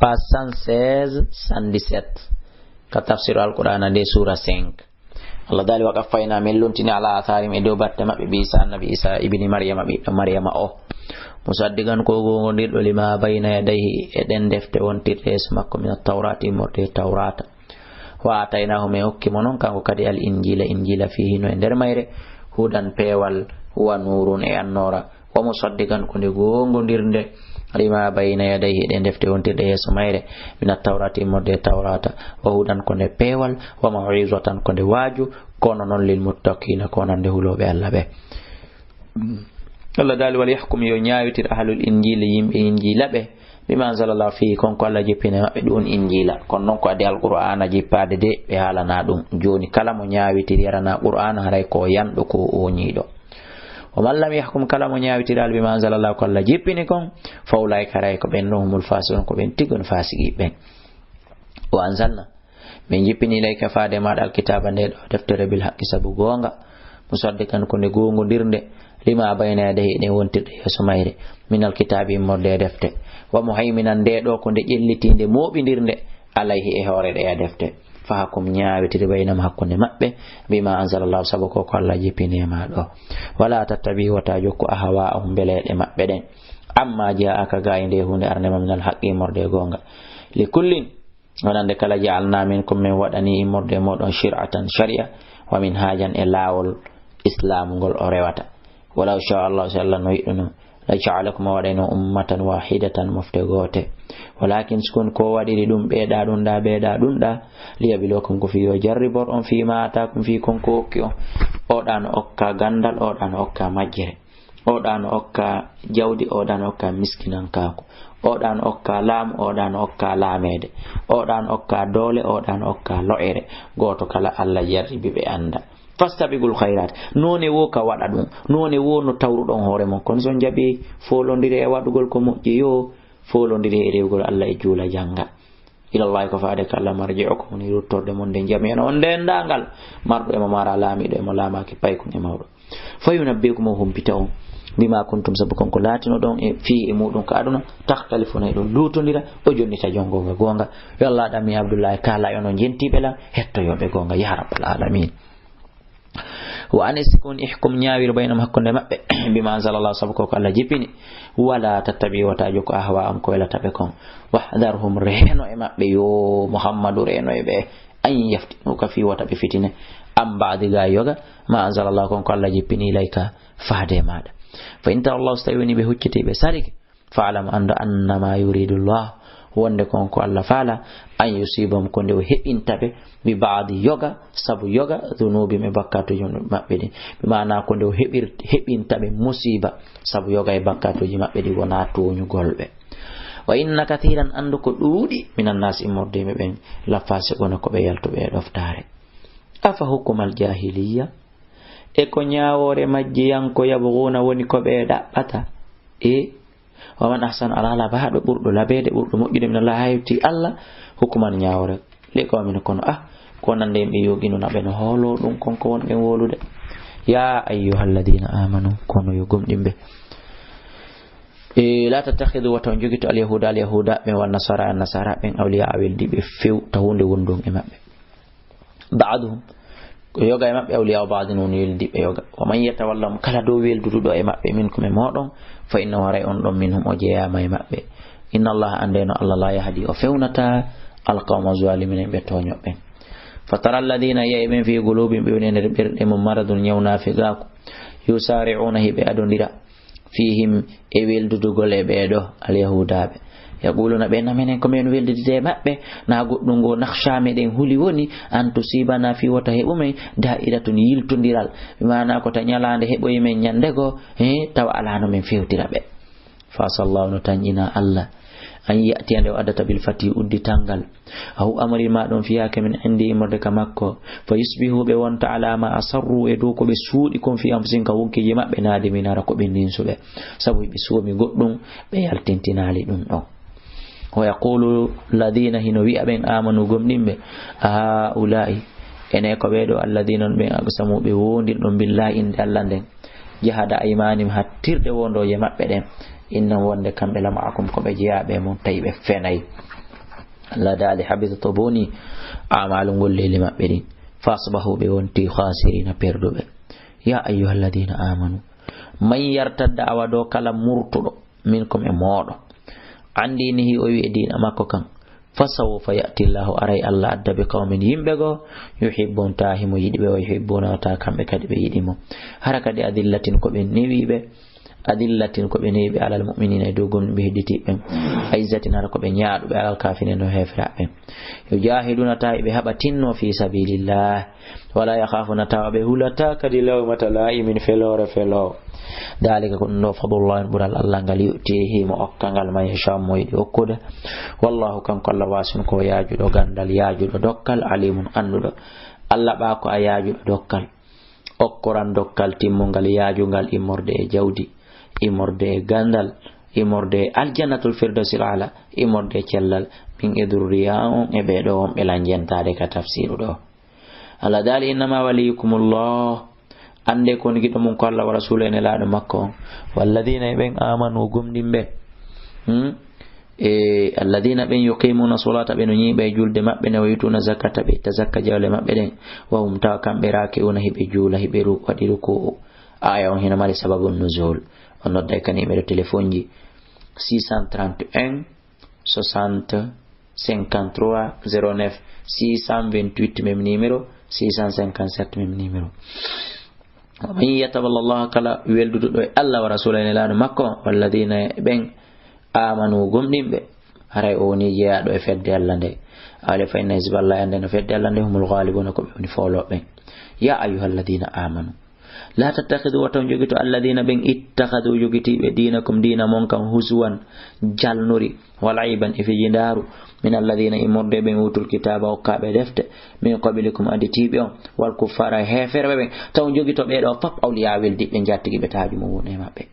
page 116 117 ka tafsir al-Qur'an de sura 5 Allah dali wa qaffayna min luntini ala atharim e do batte mabbe bi Isa annabi Isa ibni Maryama bi Maryama o musaddigan ko gondirdo lima bayna yadayhi e den defte wontirde makko min at-taurati morde taurata wa ataynahu me hokki monon kanko kadi al-injila fihi no e der mayre hudan pewal huwa nurun e annora wa musaddigan ko de gondirde lima bayna yadayhi den defte wontirde yeso mayre min at-taurati morde taurata wa hudan ko de pewal wa mau'izatan ko de waju kono non lil muttaqina kono de hulobe Allah be Allah dal wal yahkum yo nyaawitir ahlul injil yimbe injila be bima anzalallahu fi kon ko Allah jippine mabbe don injila kon non ko ade al-Qur'ana jippade de be halana dum joni kala mo nyaawitir yarana Qur'ana haray ko yando ko o nyido o man lam yahkum kala mo nyaawitir al bima anzalallahu ko Allah jippine kon fa ulai karay ko ben nohumul fasiqun ko ben tigon fasiki ben o anzalna min jippini ilayka faade ma dal kitaba de deftere bil haqqi sabu gonga musaddikan ko ne gongo dirnde lima bayna yadayhi ne wontirde yeso mayre min alkitabi morde defte wa muhaiminan de do ko de jellitinde mobindirde alayhi e hore de defte fa hakum nyaawitide baynam hakkunde mabbe bima anzalallahu sabako ko Allah jipine ma do wala tattabi wata jokku ahwa belede mabbe den amma jaaka gaynde hunde arnema min alhaqi morde gonga li kullin wanande kala ja'alna minkum min wadani morde modon shir'atan sharia wa min hajan e lawol islam gol o rewata wala sha Allah sallallahu alaihi wasallam la ja'alakum wadayna ummatan wahidatan muftagote walakin skun ko wadiri dum beeda dum da liyabilokum ko fiyo jarribor on fi ma atakum fi konko okki o dan okka gandal o dan okka majjere o dan okka jawdi o dan okka miskinan kako o dan okka lam o dan okka lamede o dan okka dole o dan okka lo'ere goto kala Allah jarribi be anda fastabigul khairat none wo ka wada dum none wo no tawrudon hore mon kon son jabi folondire e wadugol ko mojje yo folondire e rewgol Allah e jula janga ila Allah ko faade kala marji'ukum ni ruttorde mon den jami on den dangal mardo e mara lamido e mo lamaki pay kun e mawdo fayunabbikum hum bitaw bima kuntum sabukon ko latino don e fi e mudun ka aduna takhtalifuna e do lutondira o jonnita jongo gonga yo Allah dami Abdullah kala yono jentibe la hetto yobe gonga ya rabbal alamin wa anisikun ihkum nyawir bainam hakkunde mabbe bima anzalallahu sabako ko Allah jipini wala tattabi wa tajuko ahwa am ko la tabe kon wahdharhum rehno e mabbe yo Muhammadu rehno e be an yaftinu ka fi wata be fitine am baadi ga yoga ma anzalallahu kon ko Allah jipini ilayka faade mada fa inta Allah stayuni be hucciti be sarike fa'lam anda annama yuridu Allah wonde kon ko Allah faala an yusibam ko nde hebintabe bi baadi yoga sabu yoga dhunubi me bakkatu mabbe de bi maana ko nde hebintabe musiba sabu yoga e bakkatu mabbe di wona toñu golbe wa inna kathiran andu ko duudi minan nas imorde me ben la fase gona ko be yalto be doftare afa hukumal jahiliya e ko nyaawore majji yanko yabuguna woni ko be dabbata wa man ahsana ala baado burdo labede burdo mojjude min Allah hayti Allah hukuman nyaawore le ko min kono ko nande be yogino na be no holo dum konko won be wolude ya ayyuhalladhina amanu kono yogum dimbe la tattakhidhu wa tanjugito al yahuda be wan nasara ben awliya awildi be few tawunde wondon e mabbe ba'dhum ko yoga e mabbe awliya ba'dun woni yildi be yoga wa man yatawallam kala do weldudo e mabbe minkum e modon fa inna waray on don minhum o jeeyama e mabbe inna Allah andeno Allah la yahdi o fewnata alqawma zalimin be tonyo ben fatara alladhina ya'min fi qulubihim bi berde mum maradun yawna fi gaku yusari'una hibe adondira fihim e weldudo gole be do al yahudabe yaquluna be namenen ko men weldide mabbe na goddum go nakhshame den huli woni an tusibana fi wata hebume da'iratun yiltondiral bimana ko tanyalande heboy men nyandego taw alano men fewtira be fa sallallahu tanjina Allah an yati ande adata bil fati uddi tangal aw amri ma don fiyake min indi imorde kamakko fa yusbihu be wonta alama asarru e do ko be suudi kon fi amsin ka wonki je mabbe naade minara ko be ninsube sabu be suumi goddum be yaltintinali dum do wa yaqulu alladhina hinawi aben amanu gomdimbe ulai ene ko bedo alladhina be agsamu be wondi don billahi inde Allah den jahada aymanim hattirde wondo je mabbe den inna wonde kambe lamaakum ko be jiyabe mon taybe fenay Allah dali habita to boni a'malu golleli mabbe din fasbahu be wonti khasirina perdube ya ayyuhalladhina amanu man yartadda awado kala murtudo minkum e modo andinihi o wi dina makko kan fasawfa ya'ti Allahu aray Allah adda be qaumin yimbe go yuhibbun tahimu yidibe wa yuhibbuna ta kambe kadi be yidimo haraka de adillatin ko be newibe adillatin ko be newi alal mu'minina do gon be hediti be aizatin harako be nyaado be alal kafirin no hefra be yujahiduna ta'ibe habatinno fi sabilillah wala yakhafuna ta'abe hulata kadi lawmata la'imin felore felo dalika kunno fadlullah bural Allah ngal yutihi mo okkangal may sham moydi okkude wallahu kan kala wasun ko yaajudo gandal yaajudo dokkal alimun andudo Allah ba ko ayaajudo dokkal okkoran dokkal timmungal yaajungal immorde e jawdi immorde gandal immorde aljannatul firdausil ala immorde cellal min edurriya e be do on be lanjentade ka tafsiru do ala dali inma waliyukumullah ande ko gido mun ko Allah wa rasulene laado makko walladina ben amanu gumdimbe alladina ben yuqimuna salata ben nyibe julde mabbe ne waytuna zakata be tazakka jawle mabbe den wa hum ta kambe rakiuna hibe jula hibe ru wadiru ko aya on hina mari sababun nuzul on nodda kan numéro téléphone ji 631 60 53 09 628 même numéro 657 même numéro man yataballa Allah kala weldudo do Allah wa rasulina laado makko walladina ben amanu gumdimbe haray o ni jeya do e fedde Allah de ale fa inna hizballahi ande no fedde Allah de humul ghalibuna ko be folobe ya ayyuhalladina amanu la tattakhidhu wa tanjugito alladina ben ittakhadhu yugiti be dinakum dina mon kan huzwan jalnuri walaiban fi jindaru min alladina imurde ben utul kitaba o kabe defte min qablikum aditibe on wal kuffara heferbe ben taw jogito be do pap awliya weldi be jattigi be taaji mo woni mabbe